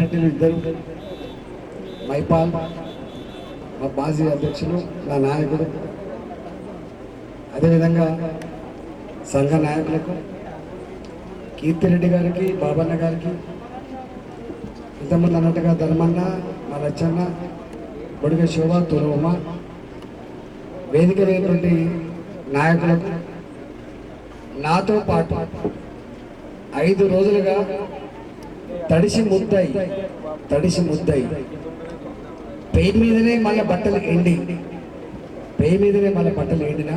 ఇద్దరు మైపాల్ మా మాజీ అధ్యక్షులు నా నాయకుడు, అదేవిధంగా సంఘ నాయకులకు కీర్తిరెడ్డి గారికి, బాబన్న గారికి, ఇంతమంది అన్నట్టుగా ధర్మన్న, మా లచ్చన్న, బొడిగ శోభ, తులవమ్మ, వేదిక లేనటువంటి నాయకులకు, నాతో పాటు 5 రోజులుగా తడిసి ముద్దాయి పెయి మీదనే మళ్ళీ బట్టలు ఎండిన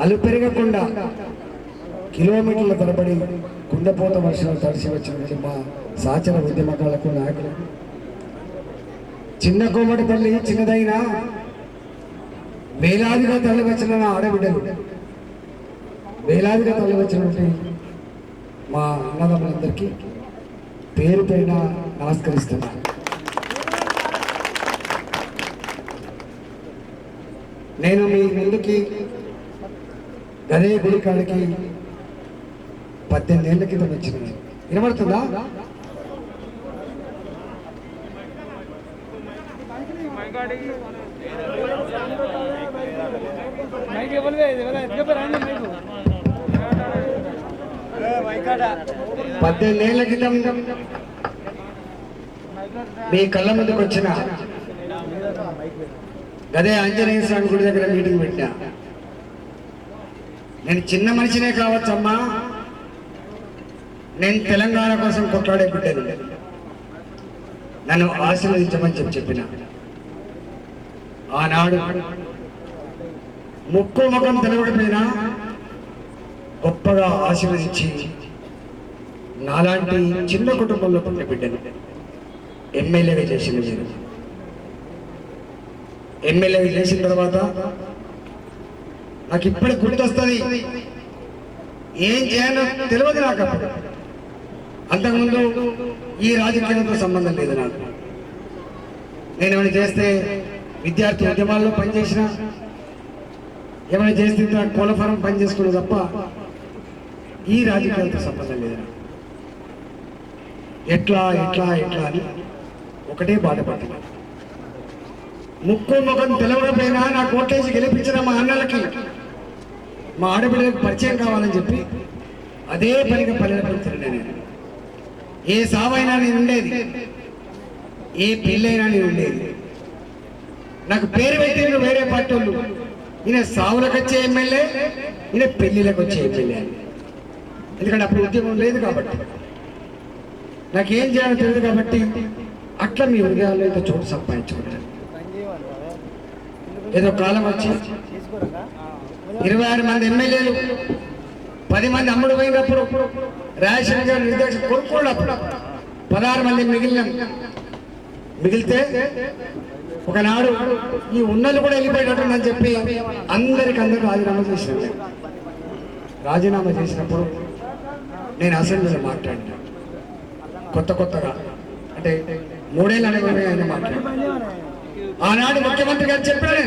అలు పెరగకుండా కిలోమీటర్ల తరబడి కుండపోత వర్షాలు తడిసి వచ్చినటువంటి మా సహచర ఉద్యమకాలకు, నాయకులకు, చిన్న కోమటిపల్లి చిన్నదైనా వేలాదిగా తరలివచ్చిన నా ఆడబిడ్డలు, వేలాదిగా తరలివచ్చినటువంటి మా అన్నదమ్ములందరికీ పేరు పైన నమస్కరిస్తున్నా. నేను మీ ముందుకి గదే గుడి కాడికి 18 ఏళ్ల క్రితం వచ్చిన. వినబడుతుందా? పద్దెనిమిదేళ్ల క్రితం మీ కళ్ళ ముందుకు వచ్చిన గదే ఆంజనేయ స్వామి గుడి దగ్గర మీటింగ్ పెట్టా. నేను చిన్న మనిషినే కావచ్చమ్మా, నేను తెలంగాణ కోసం కొట్లాడే బిడ్డను, నన్ను ఆశీర్వదించమని చెప్పిన. ఆనాడు ముక్కు ముఖం తెలవకపోయినా గొప్పగా ఆశీర్వదించి నాలాంటి చిన్న కుటుంబంలో పుట్టిన బిడ్డను ఎమ్మెల్యేగా చేసింది. మీరు ఎమ్మెల్యేగా చేసిన తర్వాత నాకు ఇప్పటికి గుర్తొస్తుంది, ఏం చేయాలో తెలియదు నాకు. అప్పుడు అంతకుముందు ఈ రాజకీయాలతో సంబంధం లేదు నాకు. నేను ఏమైనా చేస్తే విద్యార్థి ఉద్యమాల్లో పనిచేసిన, ఏమైనా చేస్తే కోళ్ళ ఫారం పనిచేసుకునే తప్ప ఈ రాజకీయాలతో సంబంధం లేదు నాకు. ఎట్లా అని ఒకటే బాధపడుతున్నా. ముక్కు ముఖం తెలవకపోయినా నా కోటేసి గెలిపించిన మా అన్నలకి, మా ఆడబిడ్డలకు పరిచయం కావాలని చెప్పి అదే పనిగా పల్లెలు తిరిగినా. నేను ఏ సావైనా నేను ఉండేది, ఏ పెళ్ళైనా నేను ఉండేది. నాకు పేరు పెట్టిన వేరే పార్టీ వాళ్ళు, ఈయన సావులకు వచ్చే ఎమ్మెల్యే, ఈయన పెళ్లిలకు వచ్చే ఎమ్మెల్యే. ఎందుకంటే అప్పుడు ఉద్యమం లేదు కాబట్టి, నాకేం చేయాలో తెలియదు కాబట్టి అట్లా మీ హృదయాల్లో అయితే చోటు సంపాదించుకుంటాను. ఏదో కాలం వచ్చి 26 మంది ఎమ్మెల్యేలు, 10 మంది అమ్ముడు పోయినప్పుడు, రేషన్ గారు నిర్దేశం కొనుక్కున్నప్పుడు 16 మంది మిగిలితే ఒకనాడు ఈ ఉన్నలు కూడా వెళ్ళిపోయేటట్టుందని చెప్పి అందరూ రాజీనామా చేసినప్పుడు నేను అసెంబ్లీలో మాట్లాడినా. కొత్తగా అంటే 3 ఏళ్ళు అనుభవమే ఆయన మాట్లాడారు. ఆనాడు ముఖ్యమంత్రి గారు చెప్పాడు,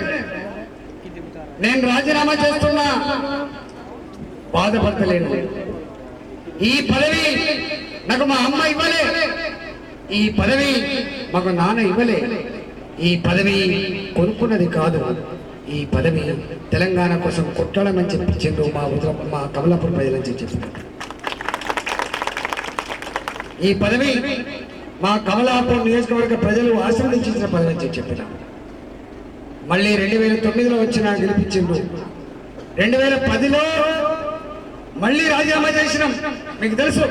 నేను రాజీనామా చేస్తున్నా, బాధపడతలేను. ఈ పదవి నాకు మా అమ్మ ఇవ్వలే, ఈ పదవి మాకు నాన్న ఇవ్వలే, ఈ పదవి కొనుక్కున్నది కాదు, ఈ పదవి తెలంగాణ కోసం కొట్టడమని చెప్పించిండు మా కమలాపూర్ ప్రజలని చెప్పారు. ఈ పదవి మా కమలాపూర్ నియోజకవర్గ ప్రజలు ఆశీర్వదించిన పదవి అని చెప్పిన. మళ్ళీ 2009లో వచ్చిన గెలిపించిండు. 2010లో మళ్ళీ రాజీనామా చేసినాం. మీకు తెలుసు,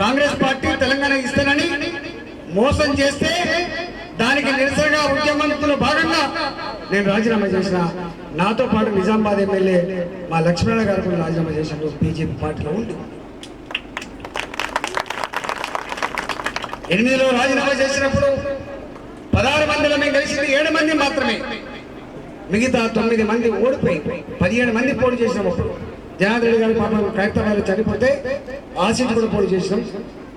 కాంగ్రెస్ పార్టీ తెలంగాణ ఇస్తానని మోసం చేస్తే దానికి నిరసనగా ఉద్యమంలో భాగంగా నేను రాజీనామా చేసిన. నాతో పాటు నిజామాబాద్ ఎమ్మెల్యే మా లక్ష్మణ గారు కూడా రాజీనామా చేసినట్టు బీజేపీ పార్టీలో ఉంది. 8లో రాజీనామా చేసినప్పుడు 16 మందిలో మేము కలిసింది 7 మంది మాత్రమే. మిగతా 9 మంది ఓడిపోయి 17 మంది పోటీ చేసినప్పుడు జనార్దన్ రెడ్డి గారు పాపం కైతగారు చనిపోతే ఆ సీట్లు కూడా పోటీ చేసినాం.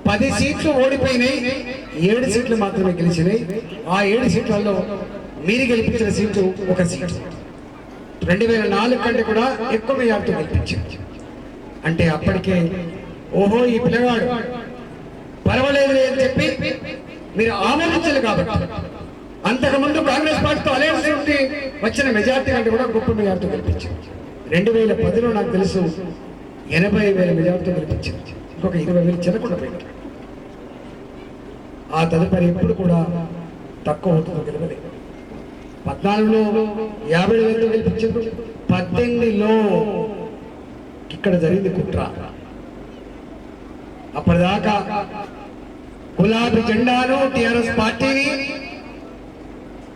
10 సీట్లు ఓడిపోయినాయి, 7 సీట్లు మాత్రమే గెలిచినాయి. ఆ 7 సీట్లలో మీరు గెలిపించిన సీటు 1 సీటు. 2004 కంటే కూడా ఎక్కువ మెజార్టీ గెలిపించారు. అంటే అప్పటికే ఓహో ఈ పిల్లగాడు పర్వాలేదు అని చెప్పి మీరు ఆమోదించారు కాబట్టి అంతకుముందు కాంగ్రెస్ పార్టీతో అలయన్స్ నుండి వచ్చిన మెజార్టీ కంటే కూడా గొప్ప మెజార్టీ గెలిపించారు. 2010లో నాకు తెలుసు 80,000 మెజార్టీ గెలిపించారు. ఇంకొక 20,000 చెరకుండా పోయింది. ఆ తదుపరి ఎప్పుడు కూడా తక్కువ అవుతుందో గెలవలేదు. 14లో 50,000 గెలిపించారు. 18లో ఇక్కడ జరిగింది కుట్ర. అప్పటిదాకా గులాబీ జెండాను టిఆర్ఎస్ పార్టీని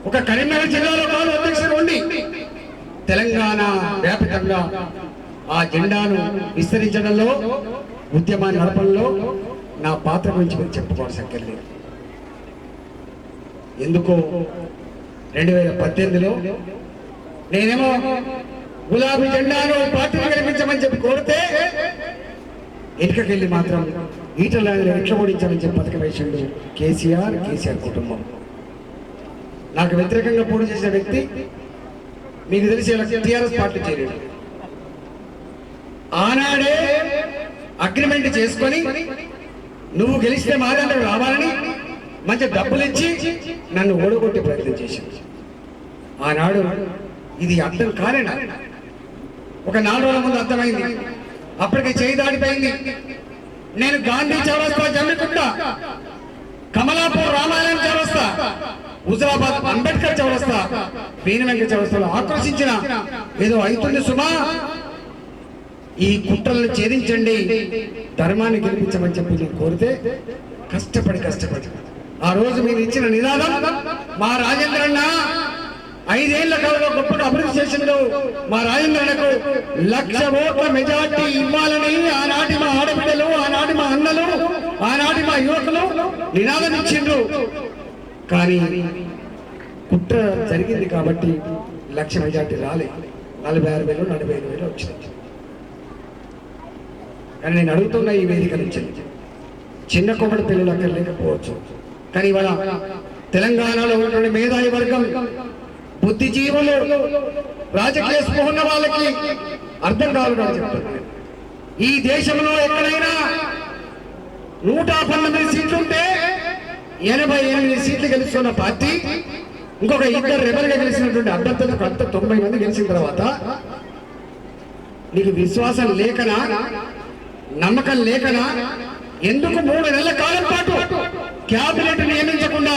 ఒక కరీంనగర్ జిల్లాలో కాదు అధ్యక్షుడు ఉండి తెలంగాణ వ్యాప్తంగా ఆ జెండాను విస్తరించడంలో ఉద్యమాన్ని నడపడంలో నా పాత్ర గురించి మీరు చెప్పుకోవాల్సి అక్కర్లేదు. ఎందుకో 2018లో నేనేమో గులాబీ జెండాను పార్టీని గెలిపించమని చెప్పి కోరితే ఎన్నికకెళ్ళి మాత్రం ఈటల రిక్ష ఓడించాలని చెప్పి పథకం వేసిండు కేసీఆర్ కుటుంబం. నాకు వ్యతిరేకంగా పోటీ చేసిన వ్యక్తి మీకు తెలిసి టీఆర్ఎస్ పార్టీ చేరాడు. ఆనాడే అగ్రిమెంట్ చేసుకొని నువ్వు గెలిస్తే మా దాంట్లో రావాలని మంచి డబ్బులు ఇచ్చి నన్ను ఓడగొట్టే ప్రయత్నం చేసింది. ఆనాడు ఇది అర్థం కాలేనా? ఒక 4 రోజుల ముందు అర్థమైంది. అప్పటికి చేయి దాడిపోయింది. నేను గాంధీ చౌరస్తా, జమ్మికుంట, కమలాపూర్ రామాలయం చౌరస్తా, హుజరాబాద్ అంబేద్కర్ చౌరస్తా, వీణవెంక చౌరస్తాలో ఆక్రోశించిన ఏదో అవుతుంది సుమా, ఈ కుట్రలను ఛేదించండి, ధర్మాన్ని గెలిపించమని చెప్పి నేను కోరితే కష్టపడి ఆ రోజు మీరు ఇచ్చిన నినాదం మా రాజేంద్రన్న 5 ఏళ్ల కాలంలో గొప్పగా అభివృద్ధి చేసిండు, మా రాజేంద్రన్నకు 1,00,000 ఓట్ల మెజార్టీ ఇవ్వాలని ఆనాటి మా ఆడబిడ్డలు, ఆనాటి మా అన్నలు, ఆనాటి మా యువకులు నినాదం ఇచ్చిండ్రు. కానీ కుట్ర జరిగింది కాబట్టి 1,00,000 మెజార్టీ రాలేదు. 46,000 45,000 వచ్చింది. కానీ నేను అడుగుతున్న ఈ వేదిక నుంచి చిన్న కొమ్మడి పిల్లలు అక్కడ లేకపోవచ్చు, కానీ ఇవాళ తెలంగాణలో ఉన్నటువంటి మేధావి వర్గం, బుద్ధిజీవులు, రాజకీయ స్పృహ ఉన్న వాళ్ళకి అర్థం కావాలని చెప్తున్నారు. ఈ దేశంలో ఎక్కడైనా 119 సీట్లుంటే 88 సీట్లు గెలుస్తున్న పార్టీ ఇంకొక 2 రెబల్గా గెలిచినటువంటి అభ్యర్థులకు అంత 90 మంది గెలిచిన తర్వాత నీకు విశ్వాసం లేకనా, నమ్మకం లేకనా, ఎందుకు 3 నెలల కాలం పాటు క్యాబినెట్ నియమించకుండా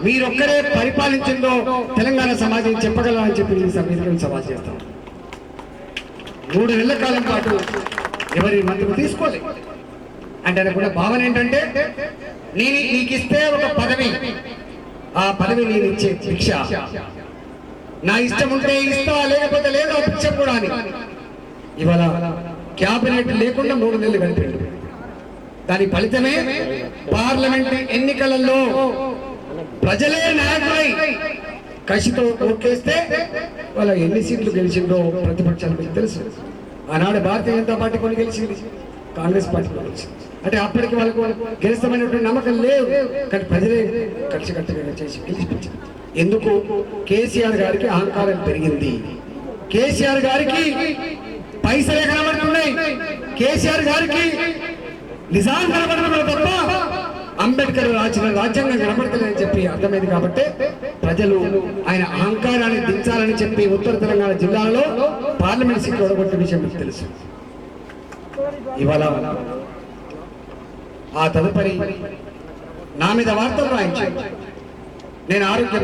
మీరొక్కరే పరిపాలించిందో తెలంగాణ సమాజం చెప్పగలరని చెప్పి ఈ సమీకరణ సమాజం చేస్తాం. 3 నెలల కాలం పాటు ఎవరి మంత్రులు తీసుకోలేదు అంటే కూడా భావన ఏంటంటే నీకు ఇస్తే ఒక పదవి, ఆ పదవి నేను ఇచ్చే భిక్ష, నా ఇష్టం ఉంటే ఇస్తా, లేకపోతే లేదు ఆ భిక్ష కూడా అని. ఇవాళ క్యాబినెట్ లేకుండా 3 నెలలు గడిపాడు. దాని ఫలితమే పార్లమెంట్ ఎన్నికలలో ప్రజలే నాయకులై కసితో ఓట్లేస్తే వాళ్ళ ఎన్ని సీట్లు గెలిచిందో ప్రతిపక్షాలకు తెలుసు. ఆనాడు భారతీయ జనతా పార్టీ కొన్ని గెలిచింది, కాంగ్రెస్ పార్టీ గెలిచింది. అంటే అప్పటికి వాళ్ళకు గెలుస్తామైనటువంటి నమ్మకం లేదు, కానీ ప్రజలే కలిసికట్టుగా చేసి గెలిపించింది. ఎందుకు? కేసీఆర్ గారికి అహంకారం పెరిగింది. కేసీఆర్ గారికి పైసలే కనబడుతున్నాయి. కేసీఆర్ గారికి నిజాం కనబడుతున్నారు తప్ప అంబేద్కర్ రాసిన రాజ్యాంగం కనబడతలేదని చెప్పి అర్థమైంది. కాబట్టి ప్రజలు ఆయన అహంకారాన్ని దించాలని చెప్పి ఉత్తర తెలంగాణ జిల్లాలో పార్లమెంట్ సీట్లు ఓడగొట్టిన విషయం మీకు తెలుసు. ఇవాళ ఆ తదుపరి నా మీద వార్తలు రాయించాను. నేను ఆరోగ్య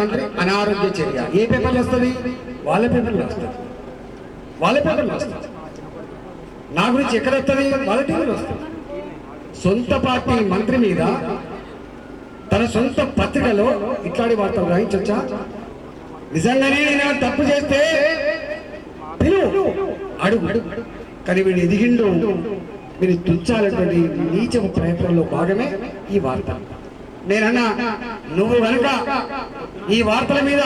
మంత్రి అనారోగ్య చర్య ఏ పేపర్లు వస్తుంది? వాళ్ళ పేపర్లు వస్తుంది. నా గురించి ఎక్కడ వస్తుంది? వాళ్ళ టీవీలో వస్తుంది. సొంత పార్టీ మంత్రి మీద తన సొంత పత్రికలో ఇట్లాంటి వార్తలు రాయించొచ్చా? నిజంగానే నేను తప్పు చేస్తే అడుగు, కానీ వీడు ఎదిగిండు, మీరు తుంచాలటువంటి నీచపు ప్రయత్నంలో భాగమే ఈ వార్త. నేనన్నా నువ్వు కనుక ఈ వార్తల మీద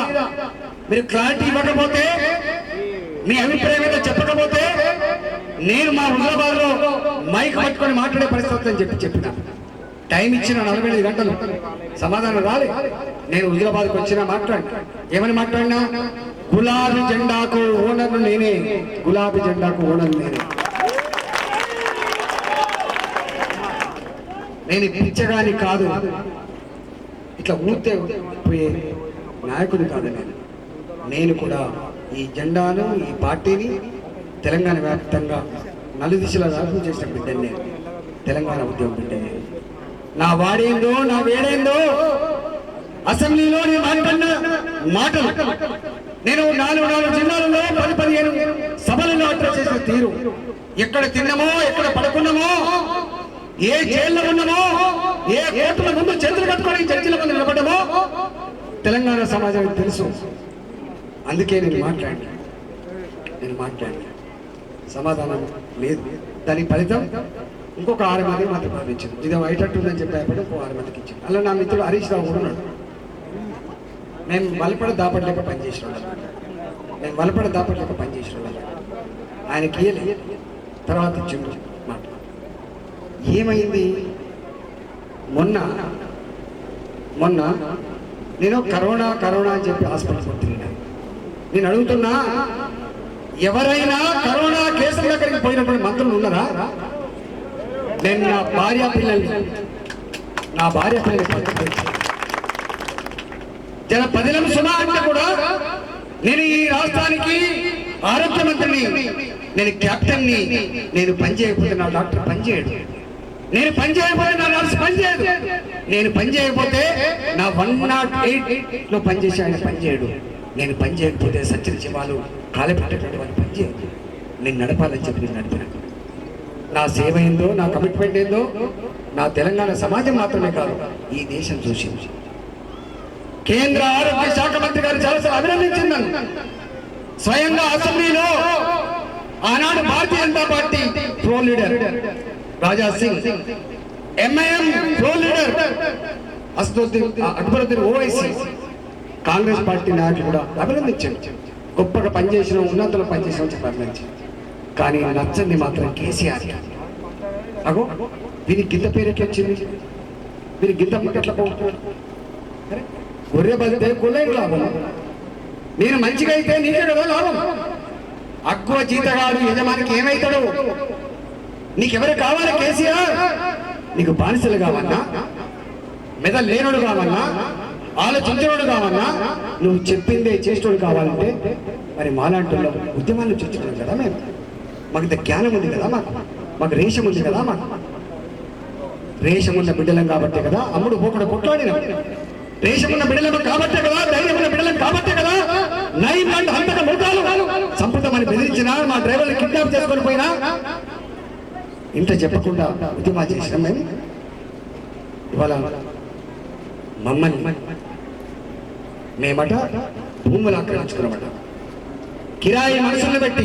మీరు క్లారిటీ ఇవ్వకపోతే, మీ అభిప్రాయం మీద చెప్పకపోతే నేను మా హుజరాబాద్ లో మైక్ పట్టుకొని మాట్లాడే పరిస్థితి అని చెప్పిన టైం ఇచ్చిన 45 గంటలు సమాధానం రాలే. నేను హుజరాబాద్కి వచ్చినా ఏమని మాట్లాడినా, గులాబీ జెండాకు ఓనర్ నేనే, నేను పిచ్చగాని కాదు, ఇట్లా ఊతే పోయే నాయకుడు కాదు. నేను కూడా ఈ జెండాను, ఈ పార్టీని తెలంగాణ వ్యాప్తంగా నలుదిశలా వ్యాప్తం చేసిన బిడ్డని, తెలంగాణ ఉద్యమం బిడ్డని. నా వాడేందో, నా వేడేందో అసెంబ్లీలో నేను మాట్లాడిన మాటలు, నేను 4 జిల్లాలలో 10-15 సభలను అడ్రస్ చేసిన తీరు, ఎక్కడ తిన్నామో, ఎక్కడ పడుకున్నామో, ఏ జైల్లో ఉన్నామో, ఏ కోర్టుల ముందు చేతులు కట్టుకొని జడ్జిల ముందు నిలబడ్డామో తెలంగాణ సమాజానికి తెలుసు. అందుకే నేను మాట్లాడినా సమాధానం లేదు. దాని ఫలితం ఇంకొక 6 మంది మాత్రం పంపించింది. ఇది అయినట్టుందని చెప్పేప్పుడు ఇంకో 6 మందికి ఇచ్చింది. అలా నా మిత్రుడు హరీష్ రావు కూడా ఉన్నాడు. మేము వలపడ దాపట్లేక పనిచేసిన వాళ్ళం, ఆయనకి ఇయ్యలే. తర్వాత ఇచ్చిండు మాట. ఏమైంది? మొన్న నేను కరోనా అని చెప్పి హాస్పిటల్కి తిరిగినాను. నేను అడుగుతున్నా, ఎవరైనా కరోనా కేసుల దగ్గరికి పోయినటువంటి మంత్రులు ఉన్నారా? నేను నా భార్య పిల్లల్ని జన 10 నిమిషం అంటే కూడా నేను ఈ రాష్ట్రానికి ఆరోగ్య మంత్రిని, నేను కెప్టెన్ని. నేను పని చేయకపోతే నా డాక్టర్ పని చేయడు, నేను పని చేయకపోతే నా నర్సు పని చేయదు, నేను పని చేయకపోతే నా 108లో పనిచేసి ఆయన పని చేయడు, నేను పని చేయకపోతే సత్యం శివాలు కాలపెట్టేటువంటి వాళ్ళు పని చేయదు. నేను నడపాలని చెప్పి నేను నడిపిన. నా సేవ ఏందో, నా కమిట్మెంట్ ఏందో నా తెలంగాణ సమాజం మాత్రమే కాదు, ఈ దేశం చూసింది. కేంద్ర ఆరోగ్య శాఖ మంత్రి గారు చాలాసార్లు అభినందించిందని స్వయంగా అసెంబ్లీలో ఆనాడు Bharatiya Janata party pro leader Raja Singh, MIM pro leader Akbaruddin Owaisi, Congress party నాయకులు కూడా అభినందించారు. గొప్పగా పనిచేసిన, ఉన్నతంలో పనిచేసిన చెప్పి అభినందించారు. కానీ నచ్చంది మాత్రం కేసీఆర్. అగో వీరి గింత పేరుకి వచ్చింది, వీరి గింత ముట్టట్ల పోతున్నారు. గొర్రె బలితే గొల్లైన లాభం, నేను మంచిగా అయితే నీకే కదా లాభం. అక్కువ జీతగాడు యజమానికి ఏమవుతాడు? నీకెవరు కావాలి కేసీఆర్? నీకు బానిసలు కావన్నా, మెదలు లేనుడు కావన్నా, ఆలోచించనుడు కావన్నా, నువ్వు చెప్పిందే చేసేవాడు కావాలంటే మరి మాలాంటి ఉద్యమాన్ని చూస్తున్నాం కదా మేము. మాకు ఇంత జ్ఞానం ఉంది కదా, మాకు రేషం ఉంది కదా, రేషం ఉన్న బిడ్డలం కాబట్టే కదా అమ్ముడు పోకుండా కొట్లాడినా, రేషం ఉన్న బిడ్డలం కాబట్టే కదా, ధైర్యం ఉన్న బిడ్డలం కాబట్టే కదా 9 మంది హంతక మృగాలు సంపృతమని బెదిరించినా, మా డ్రైవర్లు కిడ్నాప్ చేసుకొని పోయినా ఇంత చెప్పకుండా ఉద్యమా చేసినాం మేము. ఇవాళ మమ్మల్ని మేమట భూములు ఆక్రమించుకున్నామట, కిరాయి మనుషులను పెట్టి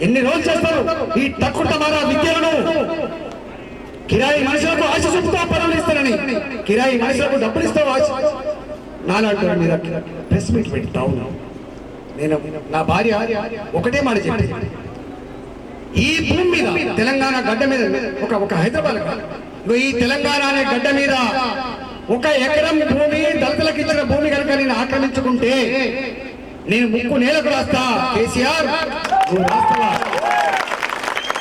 ఎన్ని రోజులు చేస్తారు ఈ తక్కువ విద్యలను? కిరాయి మనుషులకు ఆశ చూపుతా పనులు ఇస్తారని, కిరాయి మనుషులకు డబ్బులు ఇస్తావు ఆశ. నాలాంటి మీరు ప్రెస్ మీట్ పెడతావు. నేను నా భార్య ఒకటే మాట చెప్పి, ఈ భూమి మీద తెలంగాణ గడ్డ మీద ఒక హైదరాబాద్ ఈ తెలంగాణ అనే గడ్డ మీద 1 ఎకరం భూమి దళితులకు ఇచ్చిన భూమి కనుక నేను ఆక్రమించుకుంటే నేను ముక్కు నేలకు రాస్తా. కేసీఆర్ నువ్వు రాస్తావా?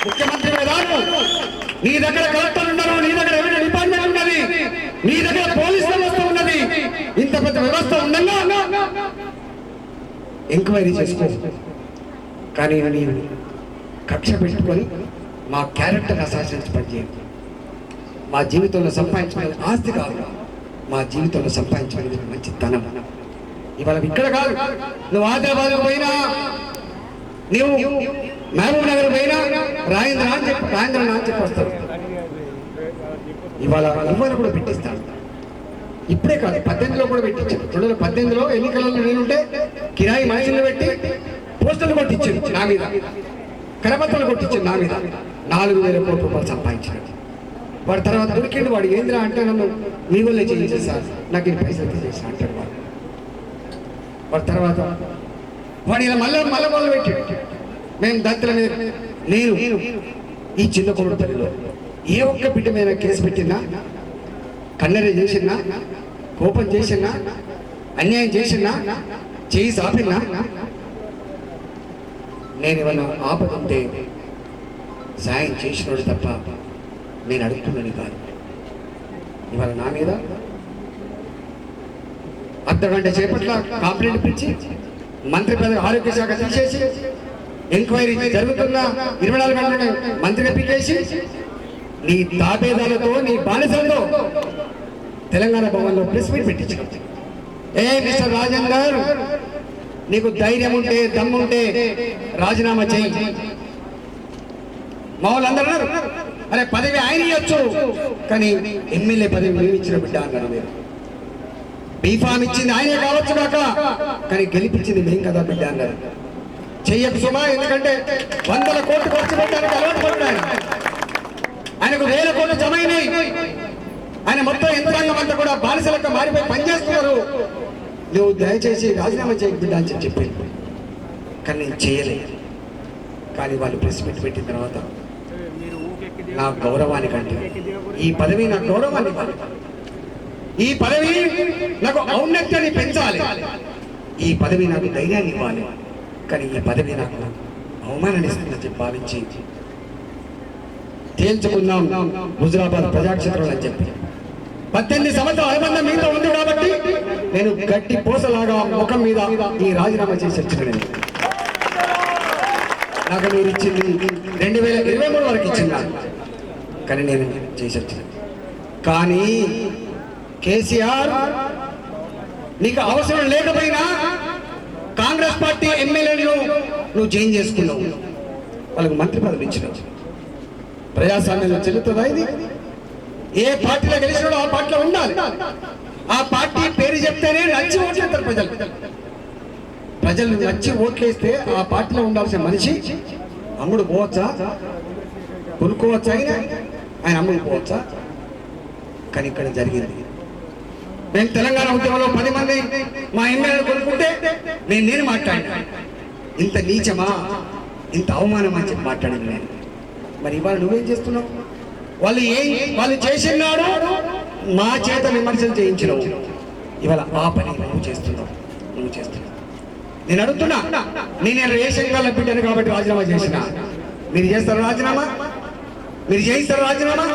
ముఖ్యమంత్రి గారు, నీ దగ్గర కలెక్టర్ ఉన్నారు, నీ దగ్గర రెవెన్యూ డిపార్ట్మెంట్ ఉన్నది, నీ దగ్గర పోలీస్ వ్యవస్థ ఉన్నది, ఇంత పెద్ద వ్యవస్థ ఉండగా ఎంక్వైరీ చేసుకో. కానీ నేను కక్ష పెట్టుకొని మా క్యారెక్టర్ అసాసిన్స్ పనిచేయండి. మా జీవితంలో సంపాదించుకునేది ఆస్తి కాదు, మా జీవితంలో సంపాదించుకునేది మంచి ధనం. ఇవాళ ఇక్కడ కాదు, నువ్వు ఆదిలాబాద్ పోయినా, నువ్వు మహబూబ్ నగర్ పోయినా రాజేంద్ర అని చెప్పి వస్తారు. ఇవాళ కూడా పెట్టిస్తాను. ఇప్పుడే కాదు, 18లో కూడా పెట్టించారు. 2018లో ఎన్నికలలో నేనుంటే కిరాయి మనుషులు పెట్టి పోస్టులు కొట్టించారు నా మీద, కరపత్రాలు కొట్టించారు నా మీద. 4,000 కోట్ల రూపాయలు సంపాదించాడు. వాడు తర్వాత దొరికిండు. వాడు ఏంద్రా అంటే నన్ను మీ వల్లే చేయించేసారు, నాకు ఈ పైసలు తీసేసా అంటాడు వాడు. తర్వాత వాడు ఇలా మళ్ళీ మొదలు పెట్టాడు. మేము దత్తల మీద, నేను ఈ చిన్న కొడుపల్లిలో ఏ ఒక్క బిడ్డ మీద కేసు పెట్టినా, కన్నెర చేసినా, కోపం చేసినా, అన్యాయం చేసినా, చేయి సాపినా, నేను ఏమన్నా ఆపదంటే సాయం చేసినోడు తప్ప నేను అడుగుతున్నాను కాదు. ఇవాళ నా మీద అర్ధగంట చేపట్ల కంప్లైంట్ ఇచ్చి మంత్రి పదవి ఆరోగ్య శాఖ తీసేసి ఎంక్వైరీ జరుగుతున్న 24 గంటలు మంత్రిగా పీకేసి నీ తాబేదాలతో నీ బానిసలతో తెలంగాణ భవన్లో ప్రెస్ మీట్ పెట్టించావు. మిస్టర్ రాజేందర్, నీకు ధైర్యం ఉంటే దమ్ముంటే రాజీనామా చేయి. మా వాళ్ళందరూ అన్నారు, అరే పదవి ఆయన ఇవ్వచ్చు కానీ ఎమ్మెల్యే పదవి మేము ఇచ్చిన బిడ్డ అన్నారు. మీరు బీఫామ్ ఇచ్చింది ఆయనే కావచ్చు కాక కానీ గెలిపించింది మేం కదా బిడ్డ అన్నారు. చెయ్యకు సుమా, ఎందుకంటే 100 కోట్లు ఖర్చు పెట్టడానికి అలవాటు పడ్డాడు. ఆయనకు 1000 కోట్లు జమ అయినాయి. ఆయన మొత్తం యంత్రాంగం అంతా కూడా బానిసలకు మారిపోయి పనిచేస్తున్నారు. నువ్వు దయచేసి రాజీనామా చేయకు బిడ్డ అని చెప్పి కానీ నేను చేయలేదు. కానీ వాళ్ళు ప్రెస్ మీట్ పెట్టిన తర్వాత నా గౌరవానికంటే ఈ పదవి నా గౌరవాన్ని ఇవ్వాలి, ఈ పదవి నాకు ఔన్నత్యాన్ని పెంచాలి, ఈ పదవి నాకు ధైర్యాన్ని ఇవ్వాలి. కానీ ఈ పదవి నాకు అవమానాన్ని ఇస్తుందని చెప్పి భావించి తేల్చుకుందాం హుజురాబాద్ ప్రజాక్షేత్రంలో అని చెప్పి 18 సంవత్సరాల అనుబంధం మీతో ఉంది కాబట్టి నేను గట్టి పోసలాగా ముఖం మీద ఈ రాజీనామా చేసి వచ్చిన. నాకు మీరు ఇచ్చింది 2023 వరకు ఇచ్చింది, కానీ నేను చేసి వచ్చిన. కానీ కేసీఆర్ నీకు అవసరం లేకపోయినా కాంగ్రెస్ పార్టీ ఎమ్మెల్యేలను నువ్వు చేంజ్ చేసుకున్నావు, వాళ్ళకు మంత్రి పదవి ఇచ్చినావు. ప్రజాస్వామ్యంలో చెల్లుతుందా ఇది? ఏ పార్టీలో గెలిచినాడో ఆ పార్టీలో ఉండాలి. ఆ పార్టీ పేరు చెప్తేనే నచ్చి ఓట్లేస్తారు ప్రజలు. ప్రజలు నచ్చి ఓట్లేస్తే ఆ పార్టీలో ఉండాల్సిన మనిషి అమ్ముడు పోవచ్చా, కొనుక్కోవచ్చా? ఆయన అమ్ముడు పోవచ్చా? కానీ ఇక్కడ జరిగింది. నేను తెలంగాణ ఉద్యమంలో 10 మంది మా ఎమ్మెల్యేలు కొనుక్కుంటే నేను మాట్లాడినా. ఇంత నీచమా, ఇంత అవమానమా అని చెప్పి మాట్లాడింది నేను. మరి ఇవాళ నువ్వేం చేస్తున్నావు? వాళ్ళు చేసినాడు మా చేత విమర్శలు చేయించినావు. ఇవాళ ఆ పని నువ్వు చేస్తున్నావు. నేను అడుగుతున్నా, నేను రేషన్ కార్డుల బిడ్డను కాబట్టి రాజీనామా చేసిన. మీరు చేస్తారు రాజీనామా? మీరు చేయిస్తారు రాజీనామా?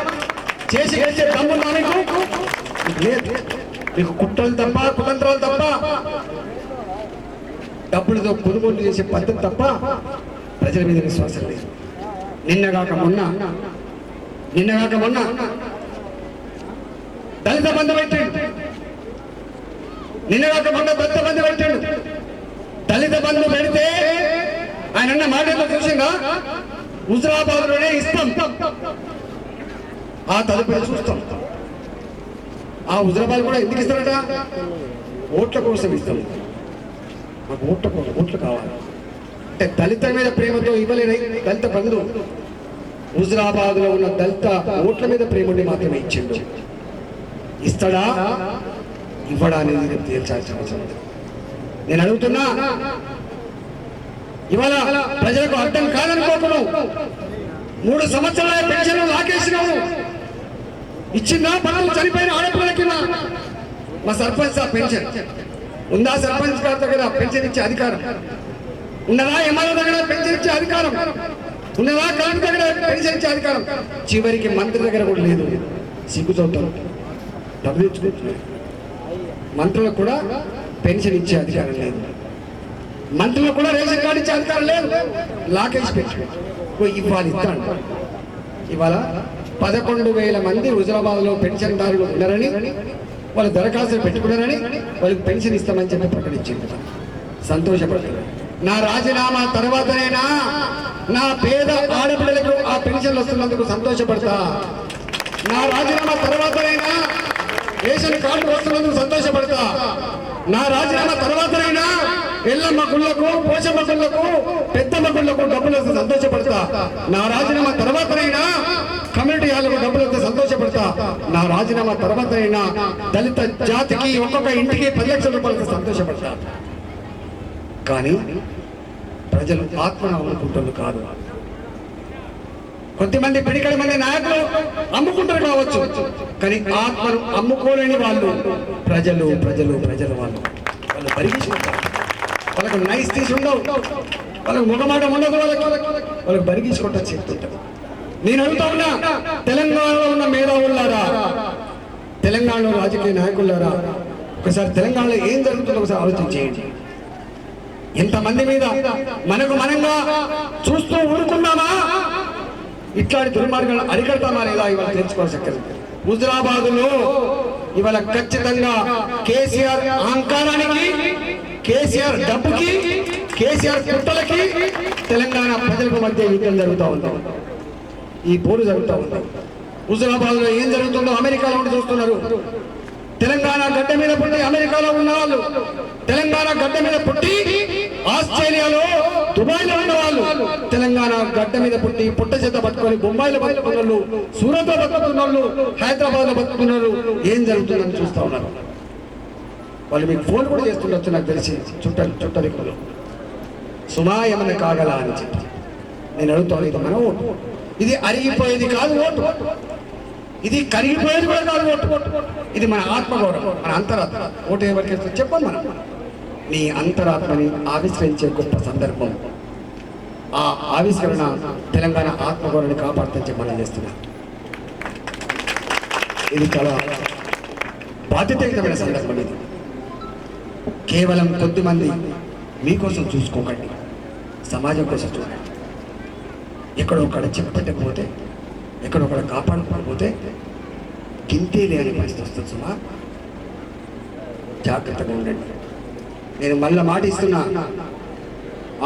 చేసి గెలిచే దమ్మున్నా మీకు? లేదు. మీకు కుట్రలు తప్ప, కుతంత్రాలు తప్ప, డబ్బులతో కొనుగోలు చేసే పద్ధతి తప్ప ప్రజల మీద విశ్వాసం లేదు. నిన్నగాక మొన్న దళిత బంధు పెట్టాడు. నిన్నగాక మొన్న దళిత బంధు పెట్టాడు. దళిత బంధు పెడితే ఆయన అన్న మాట చూసిందా? హుజురాబాద్ లోనే ఇస్తాం, ఆ తదుపరి చూస్తాం. ఆ హుజురాబాద్ కూడా ఎందుకు ఇస్తారట? ఓట్ల కోసం ఇస్తాం. మాకు ఓట్లు కావాలి అంటే దళిత మీద ప్రేమతో ఇవ్వలేని దళిత బంధు హుజురాబాద్ లో ఉన్న దళిత ఓట్ల మీద ప్రేమ ఉండి మాత్రమే ఇచ్చిండు. ఇస్తాడా ఇవ్వడా అనేది తేల్చాల్సిన అవసరం. నేను అడుగుతున్నా, ఇవాళ ప్రజలకు అర్థం కాదనుకోకున్నావు. 3 సంవత్సరాల పెన్షన్ లాకేసినావు. ఇచ్చిందా పనులు చనిపోయిన ఆడపిల్లలకి? మా సర్పంచ్ పెన్షన్ ఉందా? సర్పంచ్ గారి దగ్గర పెన్షన్ ఇచ్చే అధికారం ఉన్నదా? ఎంఆర్ఓ దగ్గర పెన్షన్ ఇచ్చే అధికారం ఉన్నదా? కలెక్టర్ దగ్గర పెన్షన్ ఇచ్చే అధికారం చివరికి మంత్రి దగ్గర కూడా లేదు. సిగ్గుచవుతారు, డబ్బులు ఇచ్చుకుంటున్నారు. మంత్రులకు కూడా పెన్షన్ ఇచ్చే అధికారం లేదు. మంత్రులకు కూడా రేషన్ కార్డు ఇచ్చే అధికారం లేదు. లాకేసి పెట్టి ఇవ్వాలి, ఇస్తాను. ఇవాళ 11,000 మంది హుజురాబాద్లో పెన్షన్దారులు ఉన్నారని, వాళ్ళు దరఖాస్తులు పెట్టుకున్నారని వాళ్ళకి పెన్షన్ ఇస్తామని చెప్పి ప్రకటించింది. సంతోషపడతారు. నా రాజీనామా తర్వాతనైనా నా పేద ఆడపిల్లలకు ఆ పెన్షన్లు వస్తున్నందుకు సంతోషపడతా. నా రాజీనామా తర్వాతనైనా రేషన్ కార్డు వస్తున్నందుకు సంతోషపడతా. నా రాజీనామా తర్వాతనైనా ఎల్లమ్మ గుళ్ళకు, పోషమ్మ గుళ్ళకు, పెద్దమ్మ గుళ్ళకు డబ్బులు వస్తే సంతోషపడతా. నా రాజీనామా తర్వాతనైనా కమ్యూనిటీ హాల్కు డబ్బులు వస్తే సంతోషపడతా. నా రాజీనామా తర్వాతనైనా దళిత జాతికి ఒక్కొక్క ఇంటికి 10 లక్షల రూపాయలకు సంతోషపడతా. కానీ ప్రజలు ఆత్మను అమ్ముకుంటారు కాదు. కొద్దిమంది పిడికడి మంది నాయకులు అమ్ముకుంటారు కావచ్చు, కానీ ఆత్మను అమ్ముకోలేని వాళ్ళు ప్రజలు వాళ్ళు బరిగించుకుంటారు. వాళ్ళకు నైస్ తీసి ఉండవు, వాళ్ళకు ముఖమాట ఉండదు, వాళ్ళకు బరిగించుకుంటా చెప్తుంటారు. నేను అడుగుతా ఉన్నా, తెలంగాణలో ఉన్న మేధావులారా, తెలంగాణలో రాజకీయ నాయకులారా ఒకసారి తెలంగాణలో ఏం జరుగుతుందో ఒకసారి ఆలోచన చేయండి. ఇంతమంది మీద మనకు మనంగా చూస్తూ ఊరుకున్నామా? ఇట్లాంటి దుర్మార్గాలు అరికడతామా లేదా ఇవాళ తెలుసుకోవాల్సి అక్కర్లేదు. హుజురాబాద్లో ఇవాళ ఖచ్చితంగా కేసీఆర్ అహంకారానికి, కేసీఆర్ డబ్బుకి, కేసీఆర్ కుట్రలకి తెలంగాణ ప్రజలకు మధ్య యుద్ధం జరుగుతూ ఉంది. ఈ పోరు జరుగుతూ ఉంది. హుజురాబాద్ లో ఏం జరుగుతుందో అమెరికాలో ఉండి చూస్తున్నారు. తెలంగాణ గడ్డ మీద పుట్టి అమెరికాలో ఉన్న వాళ్ళు, తెలంగాణ గడ్డ మీద పుట్టి ఆస్ట్రేలియాలో, దుబాయ్ లో ఉన్న వాళ్ళు, తెలంగాణ గడ్డ మీద పుట్టి పుట్ట చేత పట్టుకొని బొంబాయిలో బతుకున్న వాళ్ళు, సూరత్ లో బతుకున్న వాళ్ళు, హైదరాబాద్ లో బతుకున్న వాళ్ళు ఏం జరుగుతుందని చూస్తూ ఉన్నారు. వాళ్ళు మీకు ఫోన్ కూడా చేస్తుండొచ్చు నాకు తెలిసి, చుట్టరికలు సుమా ఏమన్నా కాగల అని చెప్పి. నేను అడుగుతాను, ఇది మన ఓటు, ఇది అరిగిపోయేది కాదు ఓటు, ఇది కరిగిపోయేది కూడా కాదు ఓటు, ఇది మన ఆత్మగౌరవం, మన అంతరాత్మ. ఓటు ఎవరికి చెప్పం మనం. నీ అంతరాత్మని ఆవిష్కరించే గొప్ప సందర్భం. ఆ ఆవిష్కరణ తెలంగాణ ఆత్మగౌరవాన్ని కాపాడుతని చెప్పి మనం చేస్తున్నాం. ఇది చాలా బాధ్యతాయుతమైన సందర్భం. ఇది కేవలం కొద్దిమంది మీకోసం చూసుకోకండి, సమాజం కోసం చూడండి. ఎక్కడొక్కడ చెప్పకపోతే, ఎక్కడొక్కడ కాపాడుకోకపోతే గింతే లేని పరిస్థితి వస్తుంది. సుమా జాగ్రత్తగా ఉండండి. నేను మళ్ళా మాట ఇస్తున్నా,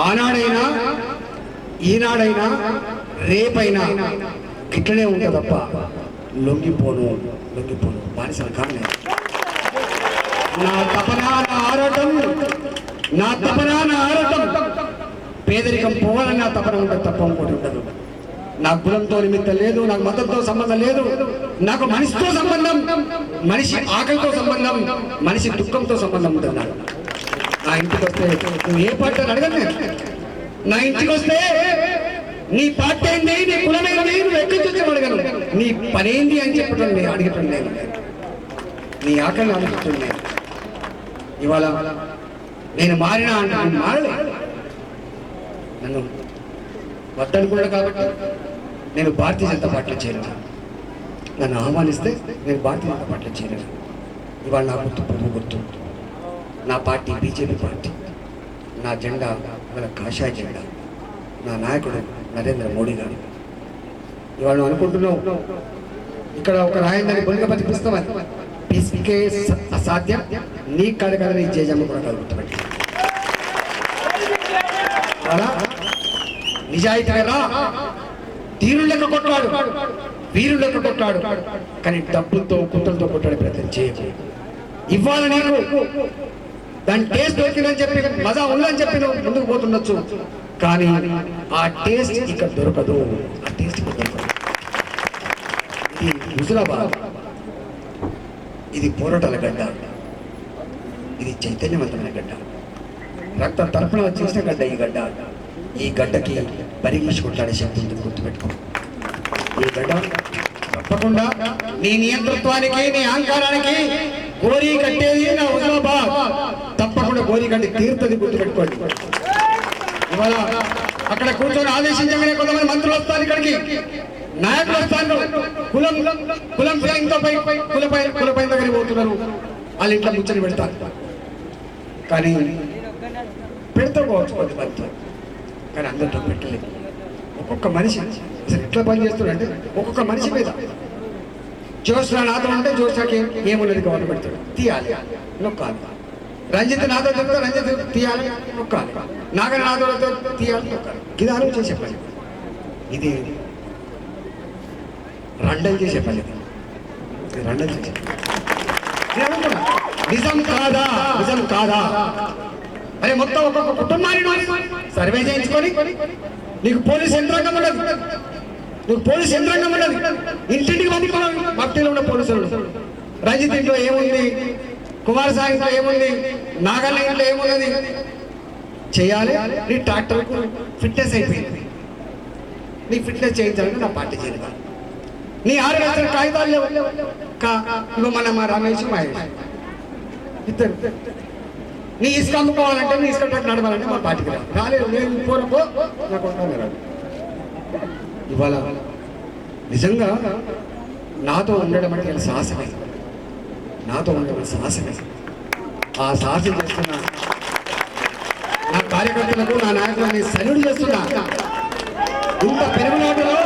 ఆనాడైనా ఈనాడైనా రేపైనా ఇట్లనే ఉంటుంది తప్ప లొంగిపోను బానిసలు కానీ. నా తపన నా ఆరాటం, నా తపన నా ఆరాటం పేదరికం పోవాలని నా తపన ఉంటుంది తప్ప ఇంకోటి ఉండదు. నా కులంతో నిమిత్తం లేదు, నాకు మతంతో సంబంధం లేదు, నాకు మనిషితో సంబంధం, మనిషి ఆకలితో సంబంధం, మనిషి దుఃఖంతో సంబంధం ఉంటుంది. నాకు నా ఇంటికి వస్తే నువ్వు ఏ పార్టీ అని అడగను. నా ఇంటికి వస్తే నీ పార్టీ ఏంది, నీ కులమేంది, నువ్వు ఎక్కడి నుంచి అడగను. నీ పనేంది అని చెప్పడం నేను అడగటం లేదు, నీ ఆకలిని అడుగుతుంది నేను. ఇవాళ నేను మారినా అంటే నేను మారలేదు. నన్ను వద్దనుకున్నాడు కాబట్టి నేను భారతీయ జనతా పార్టీలో చేరాను. నన్ను ఆహ్వానిస్తే నేను భారతీయ జనతా పార్టీలో చేరాను. ఇవాళ నా గుర్తు పువ్వు గుర్తు, నా పార్టీ బీజేపీ పార్టీ, నా జెండా ఇవాళ కాషాయ జెండా, నా నాయకుడు నరేంద్ర మోడీ గారు. ఇవాళ నువ్వు అనుకుంటున్నావు ఇక్కడ ఒక రాయందాన్ని బొలిగా బతికిస్తామని, పీస్కే అసాధ్యం. నీ కడగడ నీ జేజమ్మ కూడా కలుగుతాబట్టి అలా నిజాయితీగా రా. తీరు లెక్క కొట్టాడు, వీరు లెక్క కొట్టాడు, కానీ డబ్బులతో కుట్రలతో కొట్టాడు ప్రయత్నం చేయకు. ఇవాళ నీకు దాని టేస్ట్ దొరికిందని చెప్పి, మజా ఉందని చెప్పి నువ్వు ముందుకు పోతుండొచ్చు, కానీ ఆ టేస్ట్ ఇక్కడ దొరకదు. ఆ టేస్ట్ ఇక్కడ దొరకదు. ఇది హుజురాబాద్, ఇది పోరాటాల గడ్డ, ఇది చైతన్యవంతమైన గడ్డ, రక్త తర్పణ చేసిన గడ్డ ఈ గడ్డ. ఈ గడ్డకి పరిగీసి కొట్లాడే శక్తి ఉంటుంది, గుర్తుపెట్టుకో. ఈ గడ్డ తప్పకుండా నీ నియంతృత్వానికి, నీ అహంకారానికి గోరీ కట్టేది నా హుజురాబాద్. తప్పకుండా గోరీ కట్టి తీరుతుంది, గుర్తుపెట్టుకోండి. ఇవాళ అక్కడ కూర్చొని ఆదేశించగానే కొంతమంది మంత్రులు వస్తారు, ఇక్కడికి నాయకులు వస్తారు, కులం కులపై దగ్గరికి పోతున్నారు, వాళ్ళు ఇంట్లో ముచ్చని పెడతారు. కానీ పెడతా పోవచ్చు కొంతమంది, కానీ అందరితో పెట్టలేదు. ఒక్కొక్క మనిషి అసలు ఎట్లా పని చేస్తున్నాడంటే ఒక్కొక్క మనిషి మీద జోస్రా నాతో అంటే జోస్రాకి ఏమున్నది గవర్నమెంట్ పెడతాడు, తీయాలి నొక్కాలి. రంజిత్ నాతో చెప్తే రంజిత్ తీయాలి నొక్కాలి, నాగర్ నాతో తీయాలి నొక్కాలి. ఇది ఆలోచన చేసే పని, ఇది రండలు చేసే పని, ఇది రండలు చేసే. నిజం కాదా, నిజం కాదా? అరే మొత్తం ఒక్కొక్క కుటుంబాన్ని సర్వే చేయించుకొని నీకు పోలీస్ యంత్రాంగం ఉండదు, నీకు పోలీస్ యంత్రాంగం ఉండదు. ఇంటింటికి పంపుతున్నావు భక్తిలో ఉన్న పోలీసులు. రంజిత్ ఇంట్లో ఏముంది, కుమారస్వామి ఇంట్లో ఏముంది, నాగన్న ఇంట్లో ఏమున్నది చేయాలి. నీ ట్రాక్టర్కు ఫిట్నెస్ అయిపోయింది, నీ ఫిట్నెస్ చేయించాలని నా పార్టీ చేయాలి. నీ 6 లక్షల కాగితాలు ఇవ్వ మన మా రమేష్ మహేష్ ఇద్దరు. నీ ఇసుక అమ్ముకోవాలంటే, నీ ఇసుక ట్రక్ నడవాలంటే మా పార్టీకి రాలేదు. నేను పోరపో నాకు ఉంటాను. ఇవాళ నిజంగా నాతో ఉండడం అంటే సాహసమే. నాతో ఉన్న సాహసమే. ఆ సాహసం చేస్తున్నా నా కార్యకర్తలకు, నా నాయకులని సల్యూట్ చేస్తున్నా. ఇంత పెరుగునాటులో,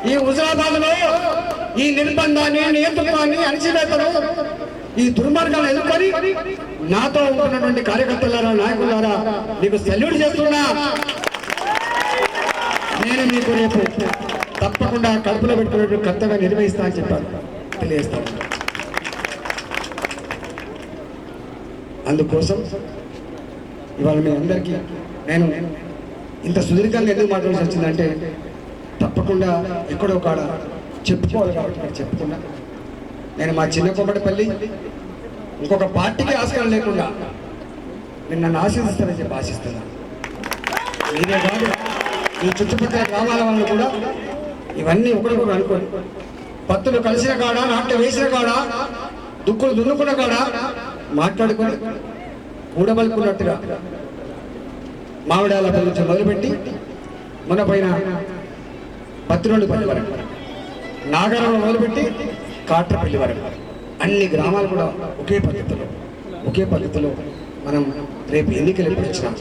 ఈ హుజరాబాద్లో ఈ నిర్బంధాన్ని, నియంత్రణాన్ని, అణచివేతను, ఈ దుర్మార్గాన్ని ఎదుర్కొని నాతో ఉంటున్నటువంటి కార్యకర్తలారా, నాయకులారా, మీకు సల్యూట్ చేస్తున్నా. నేను మీకు రేపు తప్పకుండా కడుపులో పెట్టుకున్నటువంటి కర్తవ్యం నిర్వహిస్తా అని చెప్పాను, తెలియజేస్తాను. అందుకోసం ఇవాళ మీ అందరికీ నేను ఇంత సుదీర్ఘంగా ఎందుకు మాట్లాడాల్సి వచ్చిందంటే, తప్పకుండా ఎక్కడో కాడ చెప్పుకోవాలి కాబట్టి ఇక్కడ చెప్పుకున్నా. నేను మా చిన్న కొమ్మటిపల్లి ఇంకొక పార్టీకి ఆస్కారం లేకుండా నేను నన్ను ఆశీర్వదిస్తానని చెప్పి ఆశిస్తున్నాను. మీరే కాదు, ఈ చుట్టుపక్కల గ్రామాల వాళ్ళు కూడా ఇవన్నీ ఒకరికొకరు అనుకోండి. పత్తులు కలిసిన కాడ, నాట్యం వేసిన కాడ, దుక్కులు దున్నుకున్న కాడ మాట్లాడుకొని కూడబలుకున్నట్టుగా మామిడాల నుంచి మొదలుపెట్టి మన పైన పత్తిరోళ్ళపల్లి వరకు, నాగరంలో మొదలుపెట్టి కాట్రపల్లి వరకు అన్ని గ్రామాలు కూడా ఒకే పద్ధతిలో మనం రేపు ఎన్నికలు ఎప్పుడు వచ్చినా